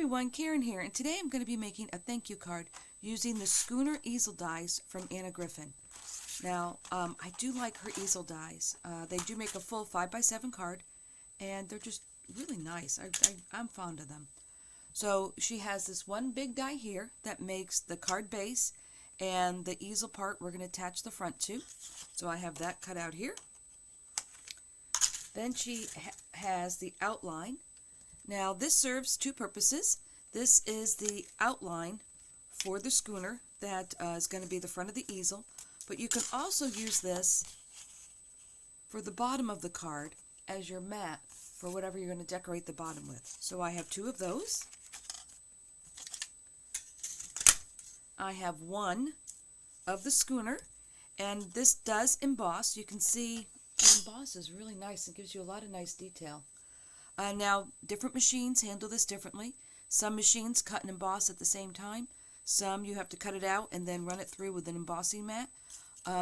everyone, Karen here, and today I'm going to be making a thank you card using the Schooner easel dies from Griffin. Now, I do like her easel dies. They do make a full 5x7 card, and they're just really nice. I'm fond of them. So she has this one big die here that makes the card base, and the easel part we're going to attach the front to. So I have that cut out here. Then she has the outline. Now this serves two purposes. This is the outline for the Schooner that is going to be the front of the easel, but you can also use this for the bottom of the card as your mat for whatever you're going to decorate the bottom with. So I have two of those. I have one of the Schooner, and this does emboss. You can see it embosses really nice and gives you a lot of nice detail. Now, different machines handle this differently. Some machines cut and emboss at the same time. Some you have to cut it out and then run it through with an embossing mat.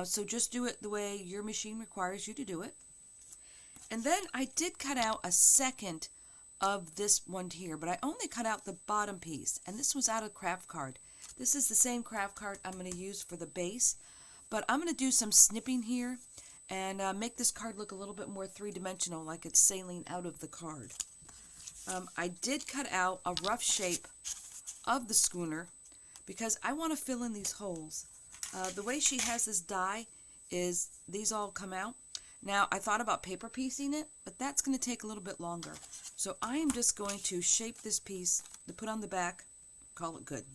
So just do it the way your machine requires you to do it. And then I did cut out a second of this one here, but I only cut out the bottom piece. And this was out of craft card. This is the same craft card I'm going to use for the base. But I'm going to do some snipping here and make this card look a little bit more three-dimensional, like it's sailing out of the card. I did cut out a rough shape of the Schooner because I want to fill in these holes. The way she has this die is these all come out. Now, I thought about paper piecing it, but that's going to take a little bit longer. So I am just going to shape this piece to put on the back, call it good.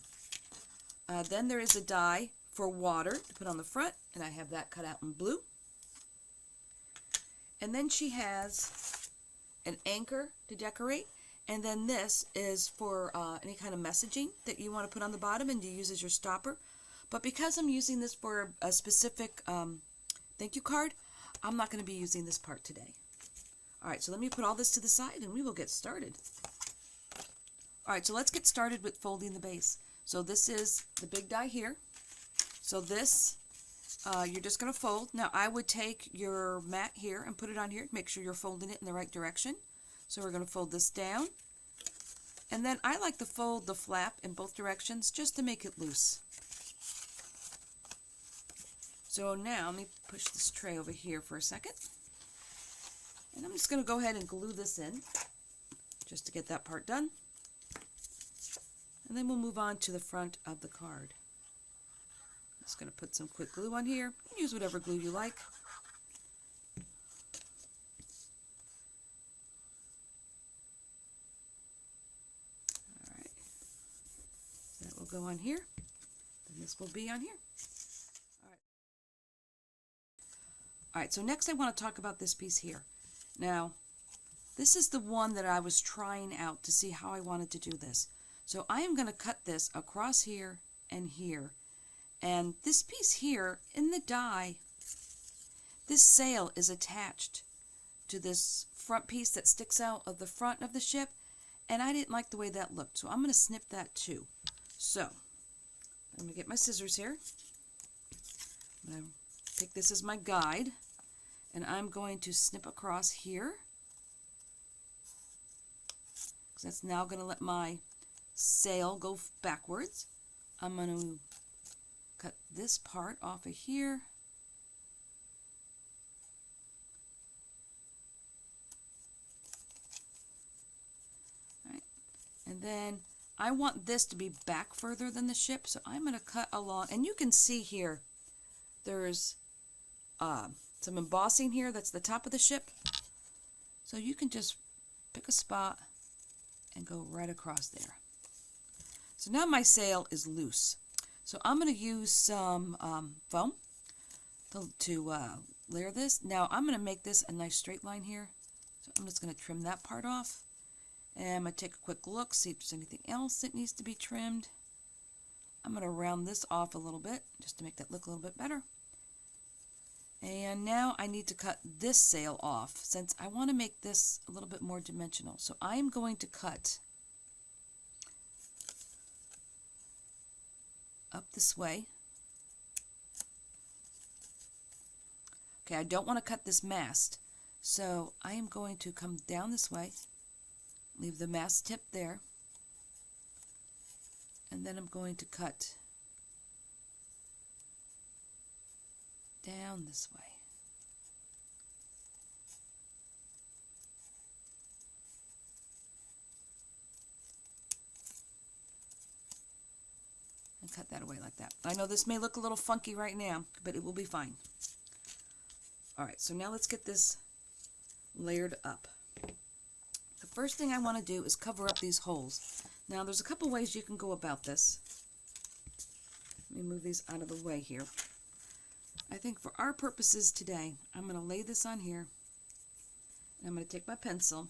Then there is a die for water to put on the front, and I have that cut out in blue. And then she has an anchor to decorate. And then this is for any kind of messaging that you want to put on the bottom and you use as your stopper. But because I'm using this for a specific thank you card, I'm not going to be using this part today. Alright, so let me put all this to the side and we will get started. Alright, so let's get started with folding the base. So this is the big die here. So this you're just going to fold. Now I would take your mat here and put it on here. Make sure you're folding it in the right direction. So we're going to fold this down. And then I like to fold the flap in both directions just to make it loose. So now let me push this tray over here for a second. And I'm just going to go ahead and glue this in just to get that part done. And then we'll move on to the front of the card. Just going to put some quick glue on here. You can use whatever glue you like. Alright. That will go on here. Then this will be on here. Alright, so next I want to talk about this piece here. Now, this is the one that I was trying out to see how I wanted to do this. So I am going to cut this across here and here. And this piece here, in the die, this sail is attached to this front piece that sticks out of the front of the ship, and I didn't like the way that looked, so I'm going to snip that too. So, I'm going to get my scissors here. I'm going to take this as my guide, and I'm going to snip across here, because that's now going to let my sail go backwards. I'm going to cut this part off of here. Alright. And then I want this to be back further than the ship, so I'm going to cut along. And you can see here, there's some embossing here. That's the top of the ship. So you can just pick a spot and go right across there. So now my sail is loose. So I'm going to use some foam to layer this. Now I'm going to make this a nice straight line here. So I'm just going to trim that part off. And I'm going to take a quick look, see if there's anything else that needs to be trimmed. I'm going to round this off a little bit just to make that look a little bit better. And now I need to cut this sail off since I want to make this a little bit more dimensional. So I am going to cut up this way. Okay, I don't want to cut this mast, so I am going to come down this way, leave the mast tip there, And then I'm going to cut down this way. And cut that away like that. I know this may look a little funky right now, but it will be fine. Alright, so now let's get this layered up. The first thing I want to do is cover up these holes. Now there's a couple ways you can go about this. Let me move these out of the way here. I think for our purposes today, I'm going to lay this on here. And I'm going to take my pencil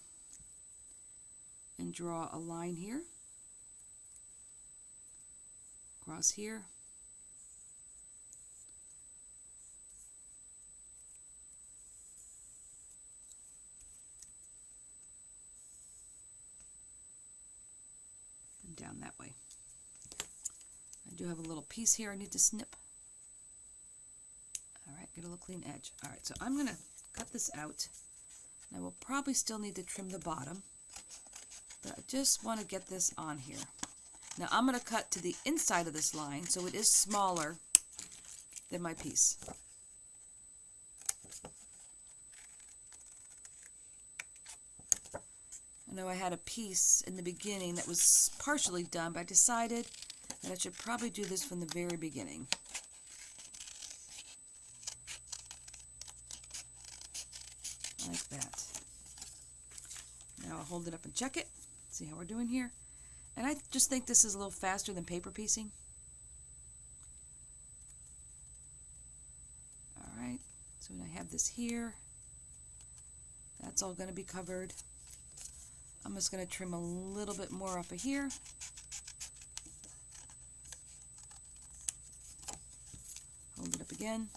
and draw a line here, across here, and down that way. I do have a little piece here I need to snip. Alright, get a little clean edge. Alright, so I'm going to cut this out. And I will probably still need to trim the bottom, but I just want to get this on here. Now I'm going to cut to the inside of this line, so it is smaller than my piece. I know I had a piece in the beginning that was partially done, but I decided that I should probably do this from the very beginning. Like that. Now I'll hold it up and check it, see how we're doing here. And I just think this is a little faster than paper piecing. Alright, so when I have this here, that's all going to be covered. I'm just going to trim a little bit more off of here. Hold it up again.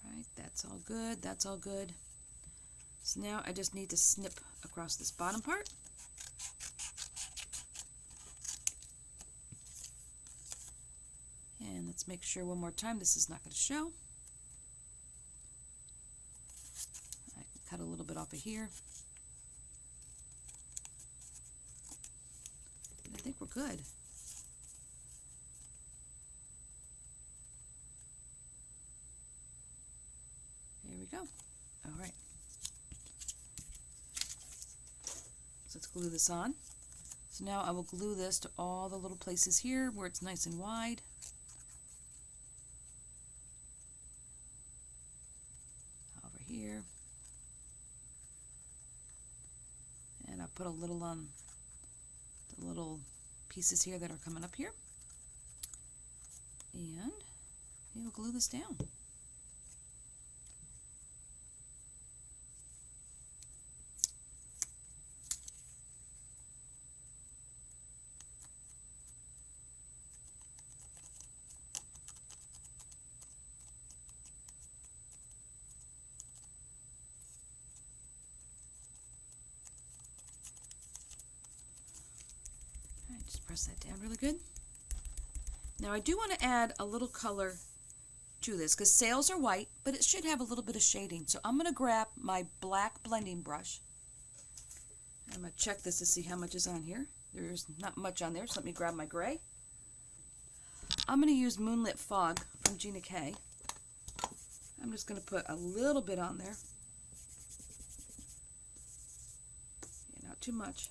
Alright, that's all good, that's all good. So now I just need to snip across this bottom part. And let's make sure one more time this is not going to show. I can cut a little bit off of here. And I think we're good. There we go. All right. So let's glue this on. So now I will glue this to all the little places here where it's nice and wide. Over here. And I'll put a little on the little pieces here that are coming up here. And we'll glue this down. Just press that down really good. Now I do want to add a little color to this because sails are white, but it should have a little bit of shading. So I'm going to grab my black blending brush. I'm going to check this to see how much is on here. There's not much on there, so let me grab my gray. I'm going to use Moonlit Fog from Gina K. I'm just going to put a little bit on there. Yeah, not too much.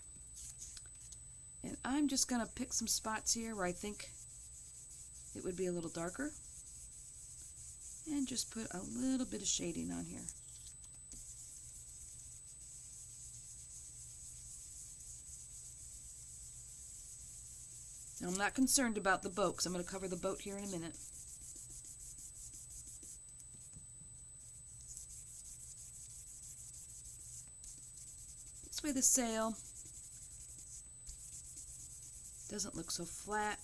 And I'm just going to pick some spots here where I think it would be a little darker. And just put a little bit of shading on here. Now I'm not concerned about the boat because I'm going to cover the boat here in a minute. This way the sail doesn't look so flat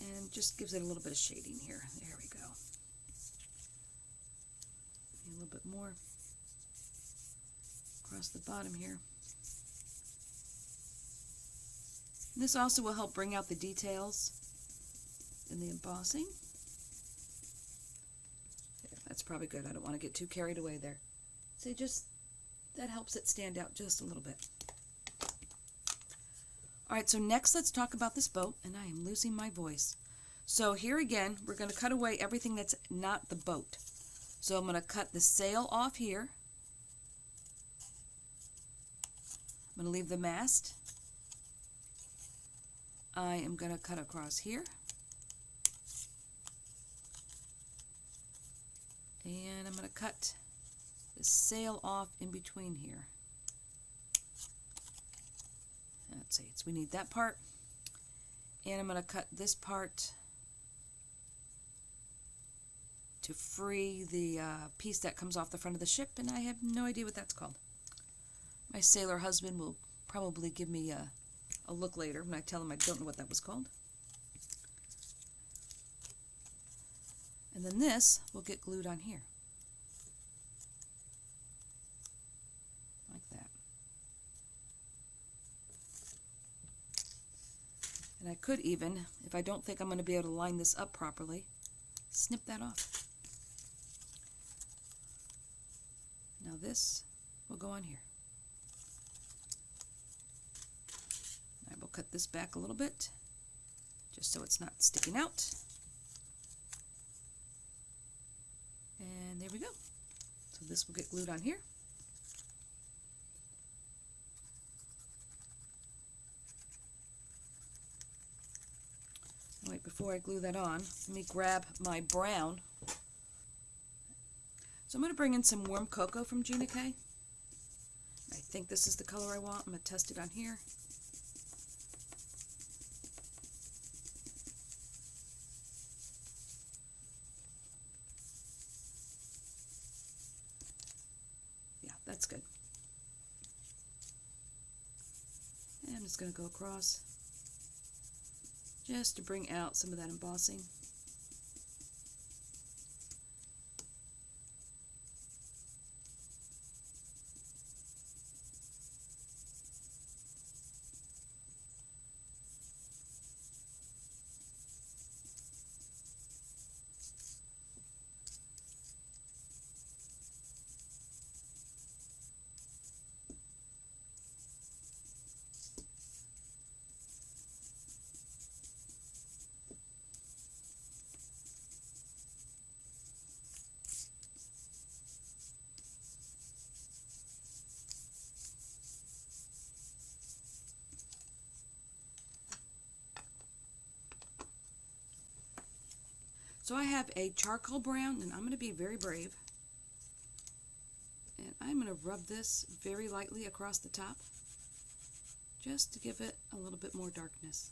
and just gives it a little bit of shading here. There we go. A little bit more across the bottom here. And this also will help bring out the details in the embossing. There, that's probably good. I don't want to get too carried away there. See, just that helps it stand out just a little bit. All right, so next let's talk about this boat, and I am losing my voice. So here again, we're going to cut away everything that's not the boat. So I'm going to cut the sail off here. I'm going to leave the mast. I am going to cut across here. And I'm going to cut the sail off in between here. Let's see, we need that part. And I'm going to cut this part to free the piece that comes off the front of the ship, and I have no idea what that's called. My sailor husband will probably give me a look later when I tell him I don't know what that was called. And then this will get glued on here. Like that. And I could even, if I don't think I'm going to be able to line this up properly, snip that off. Now this will go on here. I will cut this back a little bit, just so it's not sticking out. And there we go. So this will get glued on here. Wait, before I glue that on, let me grab my brown. So I'm going to bring in some warm cocoa from Gina K. I think this is the color I want. I'm going to test it on here. Yeah, that's good. And I'm just going to go across just to bring out some of that embossing. So I have a charcoal brown, and I'm going to be very brave. And I'm going to rub this very lightly across the top, just to give it a little bit more darkness.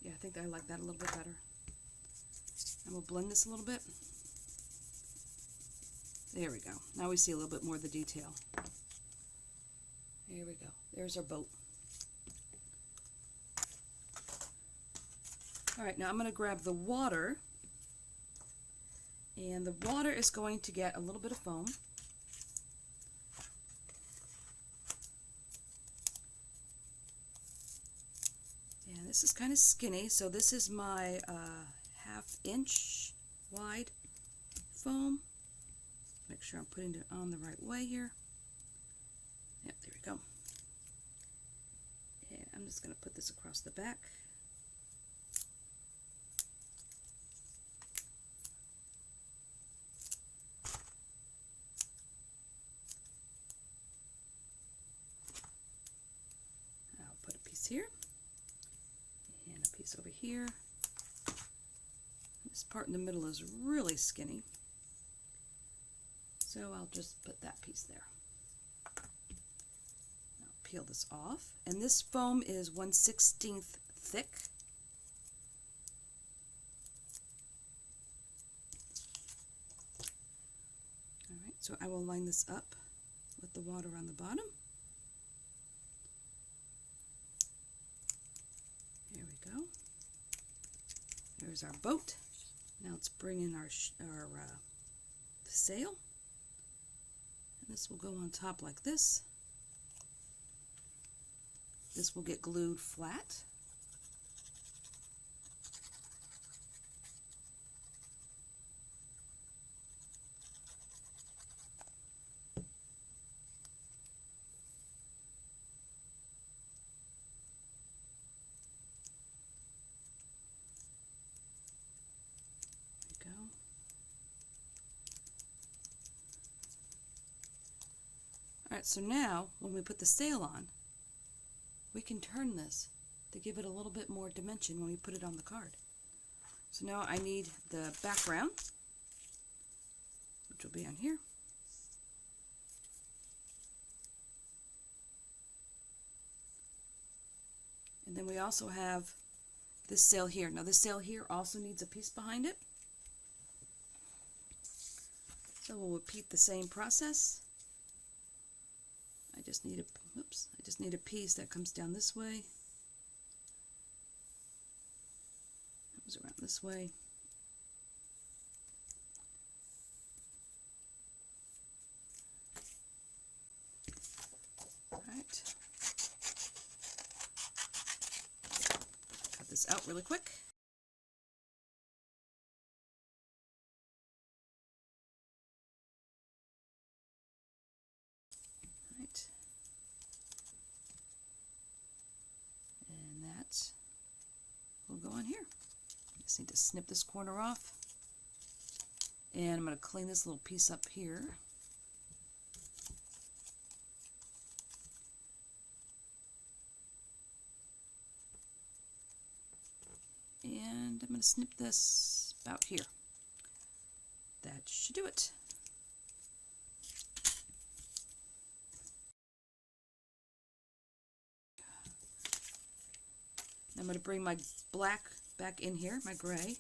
Yeah, I think I like that a little bit better. And we'll blend this a little bit. There we go. Now we see a little bit more of the detail. There we go. There's our boat. All right, now I'm going to grab the water. And the water is going to get a little bit of foam. And this is kind of skinny, so this is my 1/2 inch wide foam. Make sure I'm putting it on the right way here. Yep, there we go. And I'm just going to put this across the back. I'll put a piece here and a piece over here. This part in the middle is really skinny, so I'll just put that piece there. I'll peel this off, and this foam is 1/16 thick. All right, so I will line this up with the water on the bottom. There we go. There's our boat. Now let's bring in our sail. And this will go on top like this. This will get glued flat. There we go. Alright, so now when we put the sail on, we can turn this to give it a little bit more dimension when we put it on the card. So now I need the background, which will be on here. And then we also have this sail here. Now this sail here also needs a piece behind it. So we'll repeat the same process. I just need a piece that comes down this way. Comes around this way. Alright. Cut this out really quick. Alright. And that will go on here. Just need to snip this corner off. And I'm going to clean this little piece up here. And I'm going to snip this about here. That should do it. I'm going to bring my black back in here, my gray,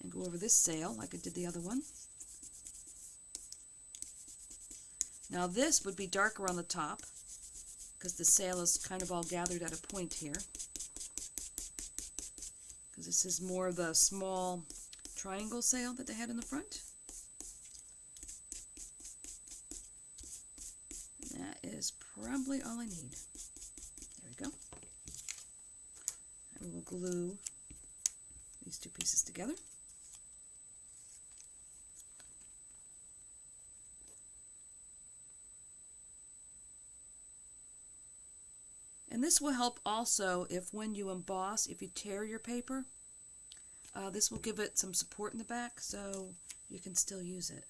and go over this sail like I did the other one. Now this would be darker on the top because the sail is kind of all gathered at a point here. Because this is more of the small triangle sail that they had in the front. And that is probably all I need. There we go. And we'll glue these two pieces together. And this will help also if when you emboss, if you tear your paper, this will give it some support in the back so you can still use it.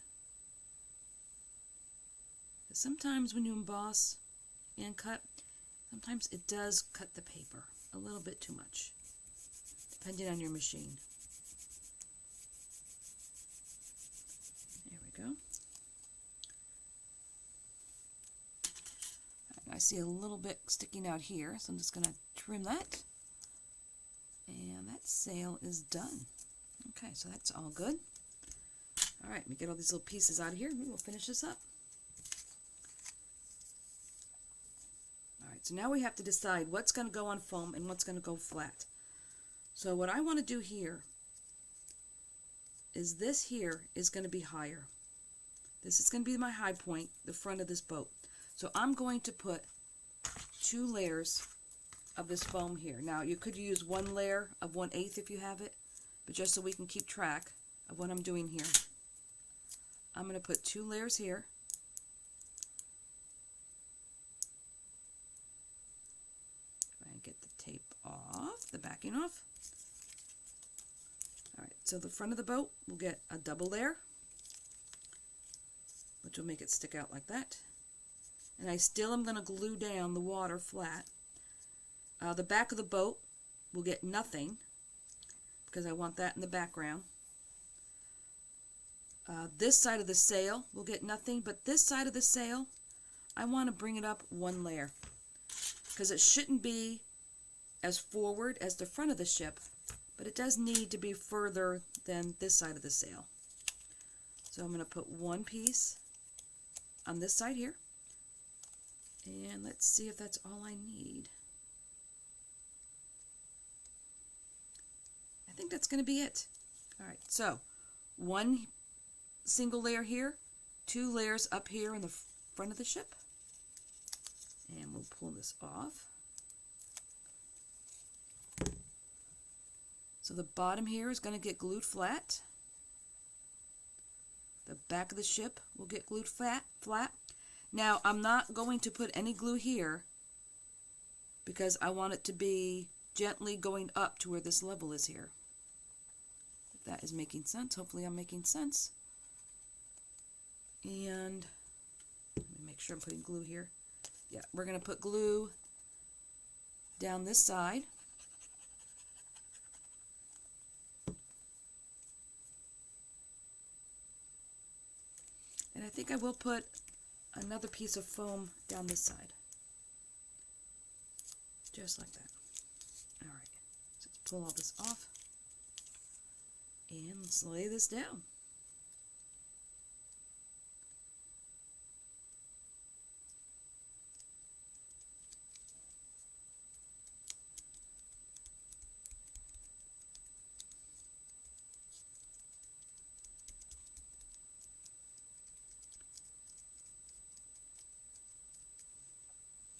But sometimes when you emboss and cut, sometimes it does cut the paper a little bit too much, depending on your machine. There we go. I see a little bit sticking out here, so I'm just going to trim that. And that sail is done. Okay, so that's all good. All right, let me get all these little pieces out of here, and we'll finish this up. All right, so now we have to decide what's going to go on foam and what's going to go flat. So what I want to do here is this here is going to be higher. This is going to be my high point, the front of this boat. So I'm going to put 2 layers of this foam here. Now you could use 1 layer of 1/8 if you have it, but just so we can keep track of what I'm doing here, I'm going to put 2 layers here. If I can get the tape off, the backing off. Alright, so the front of the boat will get a double layer, which will make it stick out like that. And I still am going to glue down the water flat. The back of the boat will get nothing because I want that in the background. This side of the sail will get nothing, but this side of the sail, I want to bring it up 1 layer because it shouldn't be as forward as the front of the ship, but it does need to be further than this side of the sail. So I'm going to put 1 piece on this side here. And let's see if that's all I need. I think that's going to be it. All right, so one single layer here, 2 layers up here in the front of the ship. And we'll pull this off. So the bottom here is going to get glued flat. The back of the ship will get glued flat. Now I'm not going to put any glue here because I want it to be gently going up to where this level is here. If that is making sense. Hopefully I'm making sense. And let me make sure I'm putting glue here. Yeah, we're going to put glue down this side. And I think I will put another piece of foam down this side. Just like that. All right, so let's pull all this off. And let's lay this down.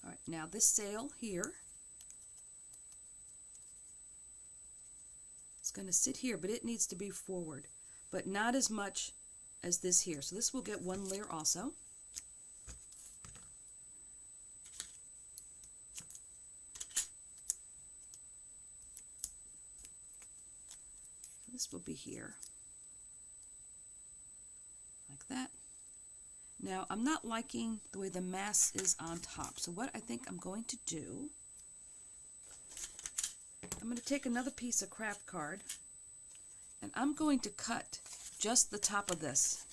All right, now this sail here is going to sit here, but it needs to be forward, but not as much as this here. So this will get 1 layer also. This will be here, like that. Now, I'm not liking the way the mass is on top, so what I think I'm going to do, I'm going to take another piece of craft card, and I'm going to cut just the top of this.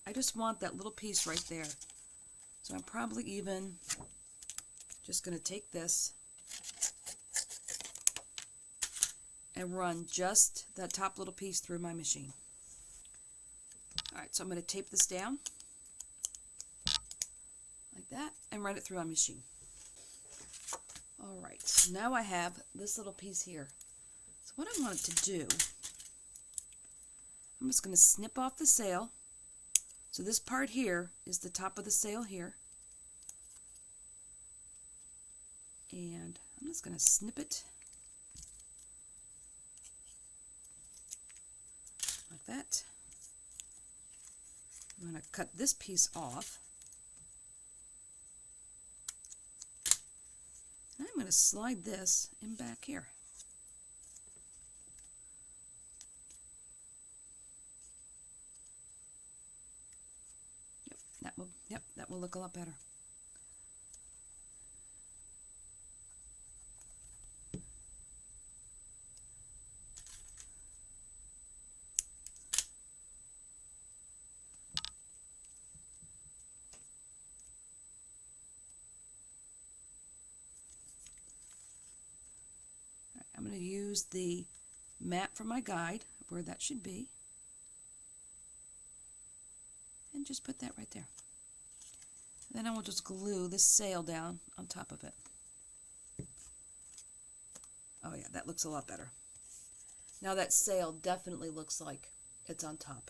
I just want that little piece right there. So I'm probably even just going to take this and run just that top little piece through my machine. All right, so I'm going to tape this down like that and run it through my machine. All right, now I have this little piece here. So what I want it to do, I'm just going to snip off the sail. So this part here is the top of the sail here. And I'm just going to snip it like that. I'm going to cut this piece off. And I'm going to slide this in back here. Yep, that will look a lot better. I'm going to use the map for my guide of where that should be. And just put that right there. Then I will just glue this sail down on top of it. Oh yeah, that looks a lot better. Now that sail definitely looks like it's on top.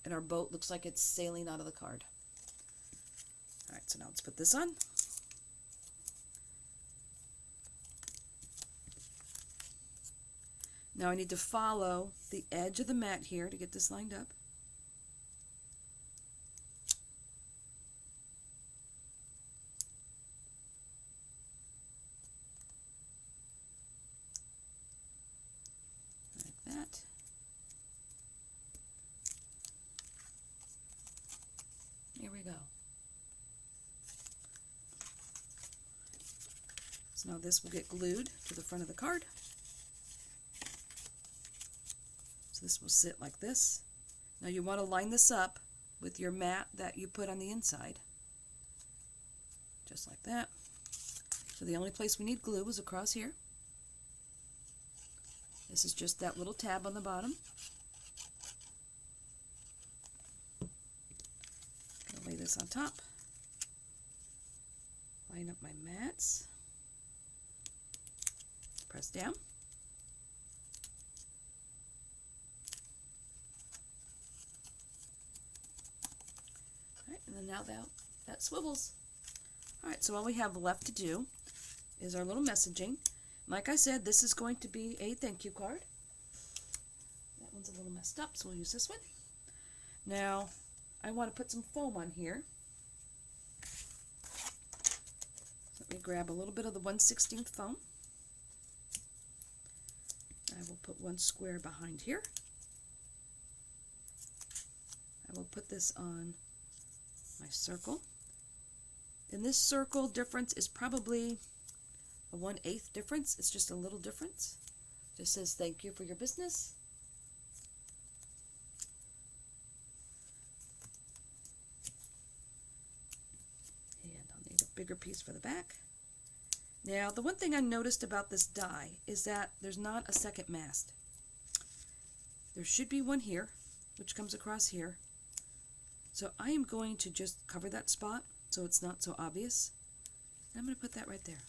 And our boat looks like it's sailing out of the card. Alright, so now let's put this on. Now I need to follow the edge of the mat here to get this lined up. Like that. Here we go. So now this will get glued to the front of the card. This will sit like this. Now you want to line this up with your mat that you put on the inside. Just like that. So the only place we need glue is across here. This is just that little tab on the bottom. Gonna lay this on top. Line up my mats. Press down. And then now that swivels. Alright, so all we have left to do is our little messaging. Like I said, this is going to be a thank you card. That one's a little messed up, so we'll use this one. Now, I want to put some foam on here. So let me grab a little bit of the 1/16 foam. I will put one square behind here. I will put this on my circle. And this circle difference is probably a 1/8 difference. It's just a little difference. Just says thank you for your business. And I'll need a bigger piece for the back. Now, the one thing I noticed about this die is that there's not a second mast. There should be one here, which comes across here. So I am going to just cover that spot so it's not so obvious. And I'm going to put that right there.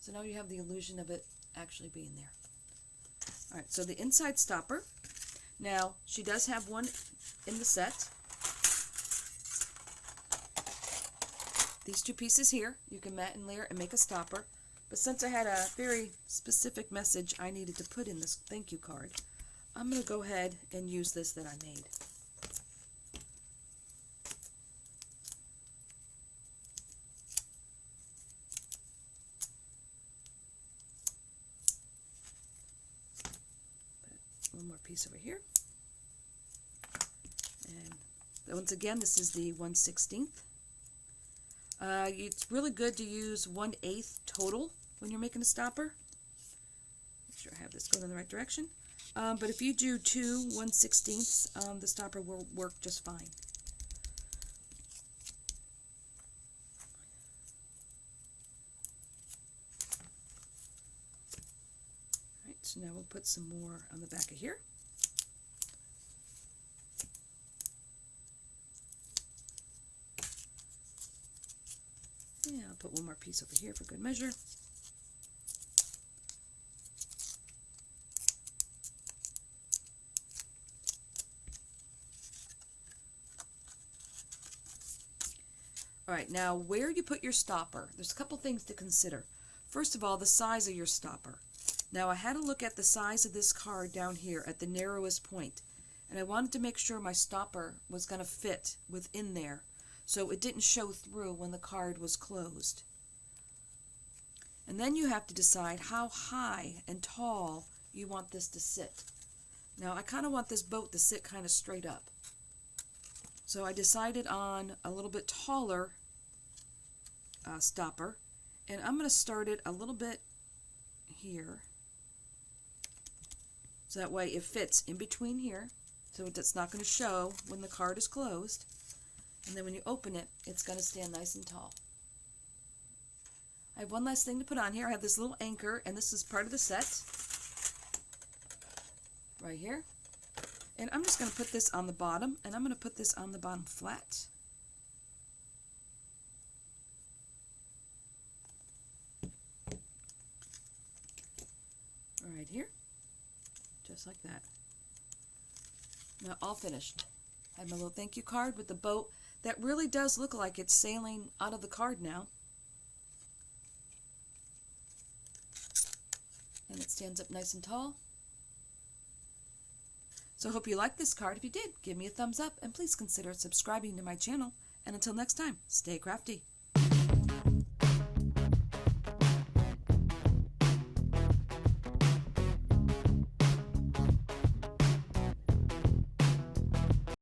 So now you have the illusion of it actually being there. Alright, so the inside stopper. Now, she does have one in the set. These two pieces here, you can mat and layer and make a stopper. But since I had a very specific message I needed to put in this thank you card, I'm going to go ahead and use this that I made. Put one more piece over here. And once again, this is the 1/16. It's really good to use 1/8 total when you're making a stopper. Make sure I have this going in the right direction. But if you do 2 1/16, the stopper will work just fine. Alright, so now we'll put some more on the back of here. Yeah, I'll put one more piece over here for good measure. Alright, now where you put your stopper, there's a couple things to consider. First of all, the size of your stopper. Now I had to look at the size of this card down here at the narrowest point, and I wanted to make sure my stopper was going to fit within there, so it didn't show through when the card was closed. And then you have to decide how high and tall you want this to sit. Now I kind of want this boat to sit kind of straight up. So I decided on a little bit taller stopper, and I'm going to start it a little bit here. So that way it fits in between here, so it's not going to show when the card is closed. And then when you open it, it's going to stand nice and tall. I have one last thing to put on here. I have this little anchor, and this is part of the set. Right here. And I'm just going to put this on the bottom, and I'm going to put this on the bottom flat. Right here. Just like that. Now all finished. I have my little thank you card with the boat that really does look like it's sailing out of the card now. And it stands up nice and tall. So I hope you liked this card. If you did, give me a thumbs up and please consider subscribing to my channel. And until next time, stay crafty.